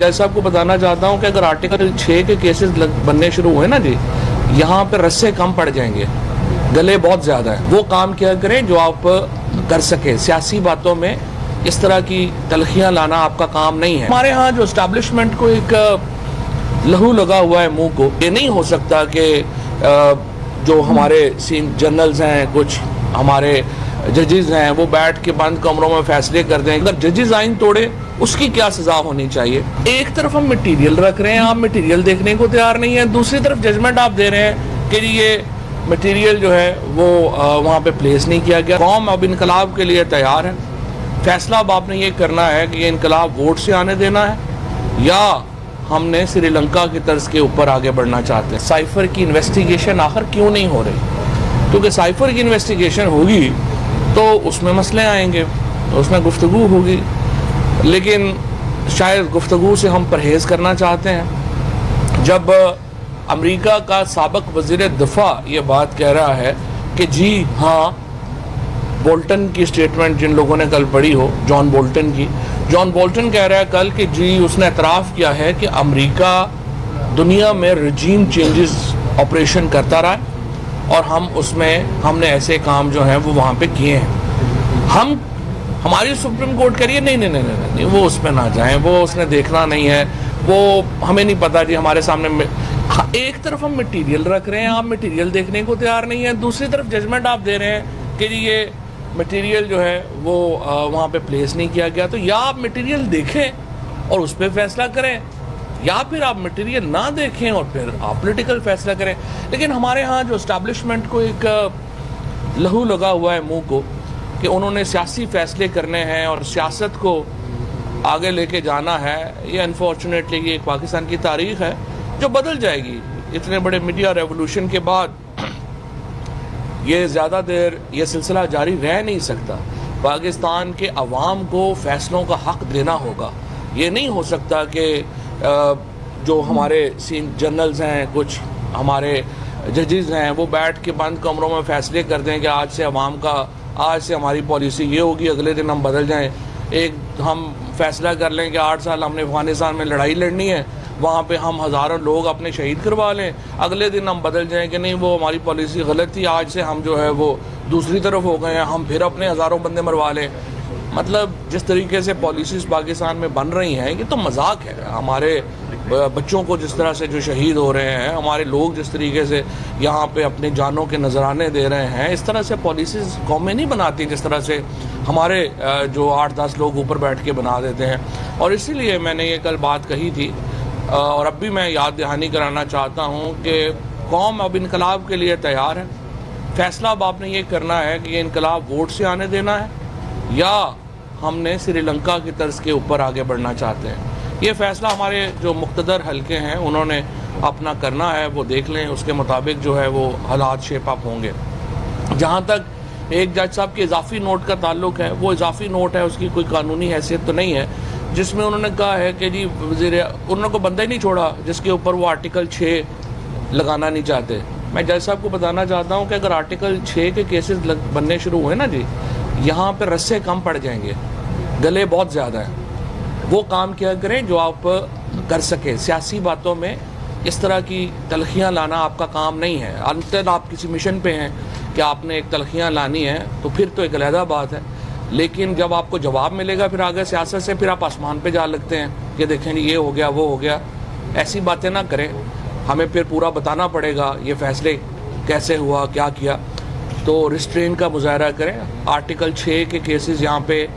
जैसा आपको बताना चाहता हूं कि अगर आर्टिकल 6 के केसेस बनने शुरू हुए ना जी, यहाँ पे रस्से कम पड़ जाएंगे, गले बहुत ज्यादा है। वो काम क्या करें जो आप कर सके। सियासी बातों में इस तरह की तलखियां लाना आपका काम नहीं है। हमारे यहाँ जो एस्टैब्लिशमेंट को एक लहू लगा हुआ है मुंह को, ये नहीं हो सकता कि जो हमारे जनरल्स हैं, कुछ हमारे जजेस हैं, वो बैठ के बंद कमरों में फैसले कर दें। अगर जजेस आइन तोड़े उसकी क्या सजा होनी चाहिए। एक तरफ हम मटेरियल रख रहे हैं, आप मटेरियल देखने को तैयार नहीं है, दूसरी तरफ जजमेंट आप दे रहे हैं कि ये मटेरियल जो है वो वहाँ पे प्लेस नहीं किया गया। कौम अब इनकलाब के लिए तैयार है। फैसला अब आपने ये करना है कि ये इनकलाब वोट से आने देना है या हमने श्रीलंका की तर्ज के ऊपर आगे बढ़ना चाहते हैं। साइफर की इन्वेस्टिगेशन आखिर क्यों नहीं हो रही? क्योंकि साइफर की इन्वेस्टिगेशन होगी तो उसमें मसले आएंगे, उसमें गुफ्तगू होगी, लेकिन शायद गुफ्तगू से हम परहेज़ करना चाहते हैं। जब अमेरिका का साबिक वज़ीर दिफा ये बात कह रहा है कि जी हाँ, बोल्टन की स्टेटमेंट जिन लोगों ने कल पढ़ी हो, जॉन बोल्टन कह रहा है कल कि जी उसने एतराफ़ किया है कि अमेरिका दुनिया में रजीम चेंजेस ऑपरेशन करता रहा है और हमने ऐसे काम जो हैं वो वहाँ पे किए हैं। हमारी सुप्रीम कोर्ट कह रही है नहीं, वो उस पर ना जाएं, वो उसने देखना नहीं है, वो हमें नहीं पता जी, हमारे सामने एक तरफ हम मटेरियल रख रहे हैं, आप मटेरियल देखने को तैयार नहीं है, दूसरी तरफ जजमेंट आप दे रहे हैं कि ये मटेरियल जो है वो वहाँ पे प्लेस नहीं किया गया। तो या आप मटेरियल देखें और उस पर फैसला करें, या फिर आप मटेरियल ना देखें और फिर आप पॉलिटिकल फैसला करें। लेकिन हमारे यहाँ जो एस्टैब्लिशमेंट को एक लहू लगा हुआ है मुंह को कि उन्होंने सियासी फैसले करने हैं और सियासत को आगे लेके जाना है, ये अनफॉर्चुनेटली ये पाकिस्तान की तारीख है जो बदल जाएगी। इतने बड़े मीडिया रेवोल्यूशन के बाद ये ज़्यादा देर ये सिलसिला जारी रह नहीं सकता। पाकिस्तान के अवाम को फैसलों का हक देना होगा। ये नहीं हो सकता कि जो हमारे जनरल्स हैं, कुछ हमारे जजेस हैं, वो बैठ के बंद कमरों में फैसले कर दें कि आज से हमारी पॉलिसी ये होगी, अगले दिन हम बदल जाएं। एक हम फैसला कर लें कि 8 साल हमने अफगानिस्तान में लड़ाई लड़नी है, वहाँ पे हम हज़ारों लोग अपने शहीद करवा लें, अगले दिन हम बदल जाएं कि नहीं वो हमारी पॉलिसी गलत थी, आज से हम जो है वो दूसरी तरफ हो गए हैं, हम फिर अपने हज़ारों बंदे मरवा लें। मतलब जिस तरीके से पॉलिसीज़ पाकिस्तान में बन रही हैं ये तो मजाक है। हमारे बच्चों को जिस तरह से जो शहीद हो रहे हैं, हमारे लोग जिस तरीके से यहाँ पे अपने जानों के नजराने दे रहे हैं, इस तरह से पॉलिसीज़ कौमें नहीं बनाती जिस तरह से हमारे जो 8-10 लोग ऊपर बैठ के बना देते हैं। और इसीलिए मैंने ये कल बात कही थी और अब भी मैं याद दहानी कराना चाहता हूँ कि कौम अब इनकलाब के लिए तैयार है। फैसला अब आपने ये करना है कि ये इनकलाब वोट से आने देना है या हमने श्रीलंका की तर्ज के ऊपर आगे बढ़ना चाहते हैं। ये फैसला हमारे जो मुख्तदर हल्के हैं उन्होंने अपना करना है, वो देख लें, उसके मुताबिक जो है वो हालात शेप अप होंगे। जहाँ तक एक जज साहब के इजाफी नोट का ताल्लुक है, वो इजाफी नोट है, उसकी कोई कानूनी हैसियत तो नहीं है, जिसमें उन्होंने कहा है कि जी उन्होंने को बंदा ही नहीं छोड़ा जिसके ऊपर वो आर्टिकल 6 लगाना नहीं चाहते। मैं जज साहब को बताना चाहता हूँ कि अगर आर्टिकल 6 के केसेस बनने शुरू हुए ना जी, यहाँ पर रस्से कम पड़ जाएंगे, गले बहुत ज़्यादा हैं। वो काम क्या करें जो आप कर सके। सियासी बातों में इस तरह की तलखियां लाना आपका काम नहीं है। अंतर आप किसी मिशन पे हैं कि आपने एक तलखियां लानी है तो फिर तो एक अलहदा बात है, लेकिन जब आपको जवाब मिलेगा फिर आगे सियासत से फिर आप आसमान पे जा लगते हैं कि देखें ये हो गया वो हो गया। ऐसी बातें ना करें, हमें फिर पूरा बताना पड़ेगा ये फैसले कैसे हुआ, क्या किया। तो रिस्ट्रेन का मुजाहरा करें। आर्टिकल 6 के केसेस यहाँ पे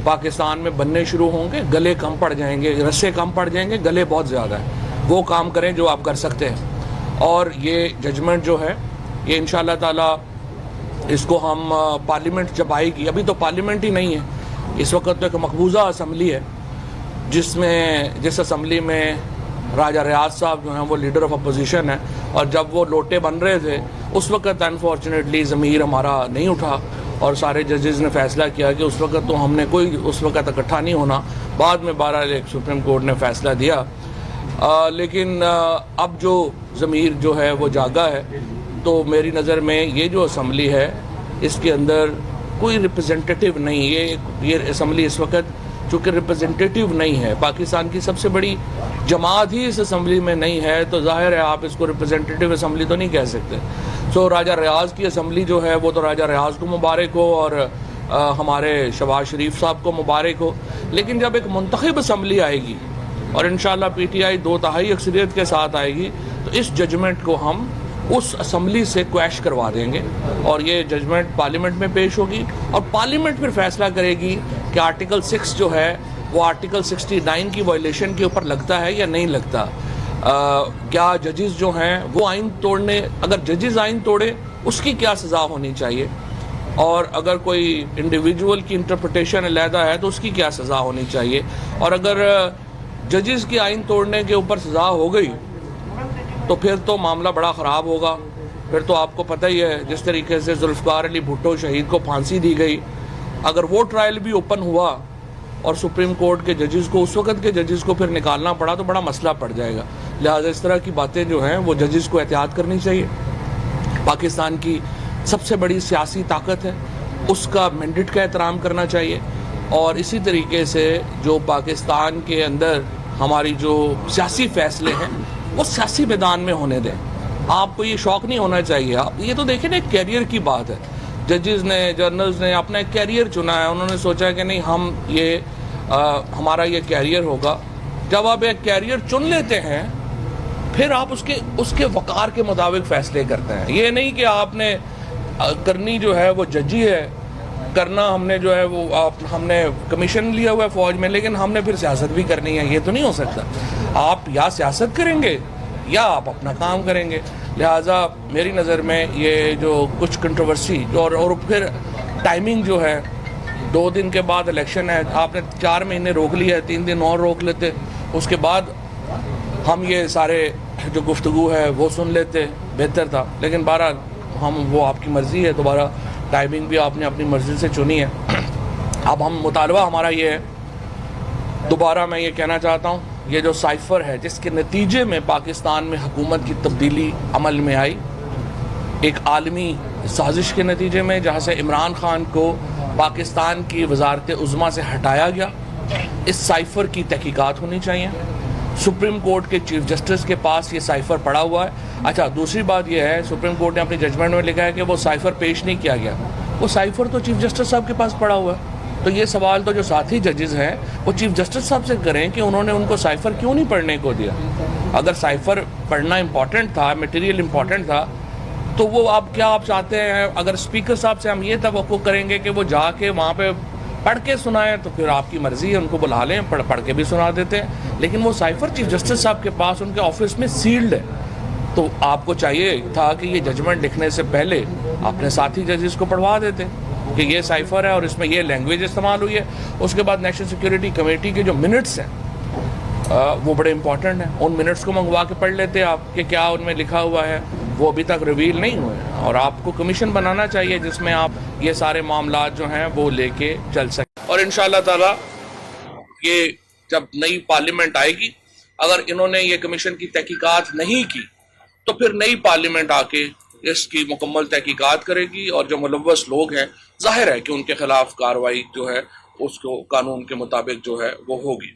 पाकिस्तान में बनने शुरू होंगे, गले कम पड़ जाएंगे, रस्से कम पड़ जाएंगे, गले बहुत ज़्यादा है। वो काम करें जो आप कर सकते हैं। और ये जजमेंट जो है ये इंशाअल्लाह ताला इसको हम पार्लियामेंट जब आएगी, अभी तो पार्लियामेंट ही नहीं है, इस वक्त तो एक मकबूजा असम्बली है जिस असम्बली में राजा रियाज साहब जो हैं वो लीडर ऑफ अपोजिशन है। और जब वो लोटे बन रहे थे उस वक्त अनफॉर्चुनेटली ज़मीर हमारा नहीं उठा और सारे जजेस ने फैसला किया कि उस वक्त तो हमने कोई उस वक्त इकट्ठा नहीं होना। बाद में 12 एक सुप्रीम कोर्ट ने फैसला दिया, लेकिन अब जो ज़मीर जो है वो जागा है। तो मेरी नज़र में ये जो असम्बली है इसके अंदर कोई रिप्रेजेंटेटिव नहीं, ये असम्बली इस वक्त चूँकि रिप्रेजेंटेटिव नहीं है, पाकिस्तान की सबसे बड़ी जमात ही इस असम्बली में नहीं है, तो जाहिर है आप इसको रिप्रेजेंटेटिव असम्बली तो नहीं कह सकते। सो राजा रियाज की असम्बली जो है वो तो राजा रियाज को मुबारक हो और हमारे शहबाज शरीफ साहब को मुबारक हो, लेकिन जब एक मुंतखब असम्बली आएगी और इंशाअल्लाह PTI 2/3 अक्सरियत के साथ आएगी, तो इस जजमेंट को हम उस असम्बली से क्वैश करवा देंगे और ये जजमेंट पार्लियामेंट में पेश होगी और पार्लियामेंट फिर फैसला करेगी कि आर्टिकल 6 जो है वो आर्टिकल 69 की वायलेशन के ऊपर लगता है या नहीं लगता। क्या जजेस जो हैं वो आइन तोड़ने, अगर जजेस आइन तोड़े उसकी क्या सज़ा होनी चाहिए, और अगर कोई इंडिविजुअल की इंटरप्रिटेशन अलहदा है तो उसकी क्या सज़ा होनी चाहिए, और अगर जजेस की आइन तोड़ने के ऊपर सज़ा हो गई तो फिर तो मामला बड़ा ख़राब होगा। फिर तो आपको पता ही है जिस तरीके से जुल्फ़िकार अली भुट्टो शहीद को फांसी दी गई, अगर वो ट्रायल भी ओपन हुआ और सुप्रीम कोर्ट के जजेस को, उस वक्त के जजेस को फिर निकालना पड़ा तो बड़ा मसला पड़ जाएगा। लिहाजा इस तरह की बातें जो हैं वो जजेस को एहतियात करनी चाहिए। पाकिस्तान की सबसे बड़ी सियासी ताकत है, उसका मैंडेट का एहतराम करना चाहिए, और इसी तरीके से जो पाकिस्तान के अंदर हमारी जो सियासी फ़ैसले हैं वो सियासी मैदान में होने दें। आपको ये शौक़ नहीं होना चाहिए। आप ये तो देखें ना, कैरियर की बात है। जजेस ने, जर्नल्स ने अपना एक कैरियर चुना है, उन्होंने सोचा कि नहीं हम ये हमारा ये कैरियर होगा। जब आप एक कैरियर चुन लेते हैं फिर आप उसके वक़ार के मुताबिक फ़ैसले करते हैं। ये नहीं कि आपने करनी जो है वो जजी है, करना हमने जो है वो हमने कमीशन लिया हुआ है फ़ौज में, लेकिन हमने फिर सियासत भी करनी है, ये तो नहीं हो सकता। आप या सियासत करेंगे या आप अपना काम करेंगे। लिहाजा मेरी नज़र में ये जो कुछ कंट्रोवर्सी और फिर टाइमिंग जो है, 2 दिन के बाद इलेक्शन है, आपने 4 महीने रोक लिया है, 3 दिन और रोक लेते, उसके बाद हम ये सारे जो गुफ्तगू है वो सुन लेते, बेहतर था। लेकिन बहरहाल वो आपकी मर्ज़ी है, दोबारा टाइमिंग भी आपने अपनी मर्ज़ी से चुनी है। अब हम मुतालबा हमारा ये है, दोबारा मैं ये कहना चाहता हूँ, ये जो साइफ़र है जिसके नतीजे में पाकिस्तान में हुकूमत की तब्दीली अमल में आई, एक आलमी साजिश के नतीजे में, जहाँ से इमरान खान को पाकिस्तान की वज़ारत उज़्मा से हटाया गया, इस साइफ़र की तहकीकात होनी चाहिए। सुप्रीम कोर्ट के चीफ जस्टिस के पास ये साइफ़र पड़ा हुआ है। अच्छा, दूसरी बात यह है, सुप्रीम कोर्ट ने अपनी जजमेंट में लिखा है कि वो साइफ़र पेश नहीं किया गया। वो साइफ़र तो चीफ जस्टिस साहब के पास पड़ा हुआ है। तो ये सवाल तो जो साथी जजेस हैं वो चीफ जस्टिस साहब से करें कि उन्होंने उनको साइफ़र क्यों नहीं पढ़ने को दिया। अगर साइफ़र पढ़ना इंपॉर्टेंट था, मटेरियल इंपॉर्टेंट था, तो वो आप चाहते हैं, अगर स्पीकर साहब से हम ये तवक्को करेंगे कि वो जाके वहाँ पे पढ़ के सुनाएं, तो फिर आपकी मर्ज़ी है, उनको बुला लें, पढ़ के भी सुना देते हैं। लेकिन वो साइफ़र चीफ जस्टिस साहब के पास उनके ऑफिस में सील्ड है, तो आपको चाहिए था कि ये जजमेंट लिखने से पहले अपने साथी जजेस को पढ़वा देते कि ये साइफ़र है और इसमें ये लैंग्वेज इस्तेमाल हुई है। उसके बाद नेशनल सिक्योरिटी कमेटी के जो मिनट्स हैं वो बड़े इंपॉर्टेंट हैं, उन मिनट्स को मंगवा के पढ़ लेते आप कि क्या उनमें लिखा हुआ है। वो अभी तक रिवील नहीं हुए, और आपको कमीशन बनाना चाहिए जिसमें आप ये सारे मामला जो हैं वो लेके चल सकें। और इंशाअल्लाह ताला ये जब नई पार्लियामेंट आएगी, अगर इन्होंने ये कमीशन की तहकीकात नहीं की तो फिर नई पार्लियामेंट आके इसकी मुकम्मल तहकीकात करेगी, और जो मुलव्वस लोग हैं जाहिर है कि उनके खिलाफ कार्रवाई जो है उसको कानून के मुताबिक जो है वो होगी।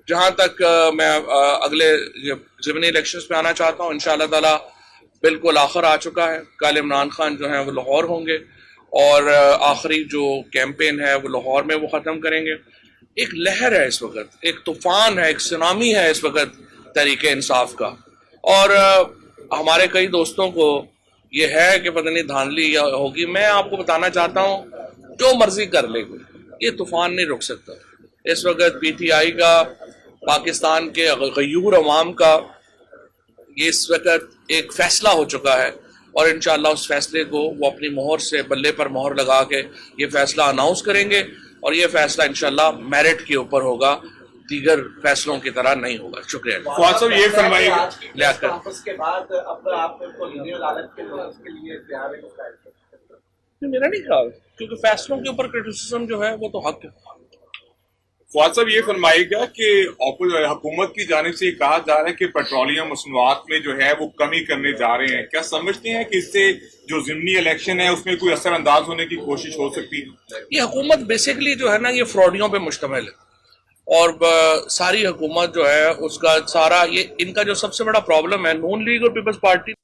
जहाँ तक मैं अगले ज़िमनी इलेक्शंस में आना चाहता हूँ, इंशाअल्लाह ताला बिल्कुल आखिर आ चुका है। कल इमरान खान जो है वो लाहौर होंगे और आखिरी जो कैंपेन है वो लाहौर में वो ख़त्म करेंगे। एक लहर है इस वक्त, एक तूफ़ान है, एक सुनामी है इस वक्त तहरीक इंसाफ का, और हमारे कई दोस्तों को ये है कि पता नहीं धांधली होगी। मैं आपको बताना चाहता हूँ, जो मर्जी कर लेंगे, ये तूफ़ान नहीं रुक सकता। इस वक्त PTI का, पाकिस्तान के गयूर अवाम का ये इस वक्त एक फ़ैसला हो चुका है, और इंशाअल्लाह उस फैसले को वो अपनी मोहर से, बल्ले पर मोहर लगा के ये फैसला अनाउंस करेंगे, और ये फैसला इंशाअल्लाह मेरिट के ऊपर होगा, दीगर फैसलों की तरह नहीं होगा। शुक्रिया। फवाद साहब ये फरमाइएगा, मेरा नहीं ख्याल, क्योंकि फैसलों के ऊपर क्रिटिसिज्म जो है वो तो हक है। फवाद साहब ये फरमाइएगा कि हुकूमत की जानिब से कहा जा रहा है कि पेट्रोलियम मसनूआत में जो है वो कमी करने जा रहे हैं, क्या समझते हैं कि इससे जो ज़िमनी इलेक्शन है उसमें कोई असर अंदाज होने की कोशिश हो सकती है? ये हुकूमत बेसिकली जो है ना, ये फ्रॉडियों पे मुश्तमिल है। और सारी हुकूमत जो है उसका सारा ये इनका जो सबसे बड़ा प्रॉब्लम है, नून लीग और पीपल्स पार्टी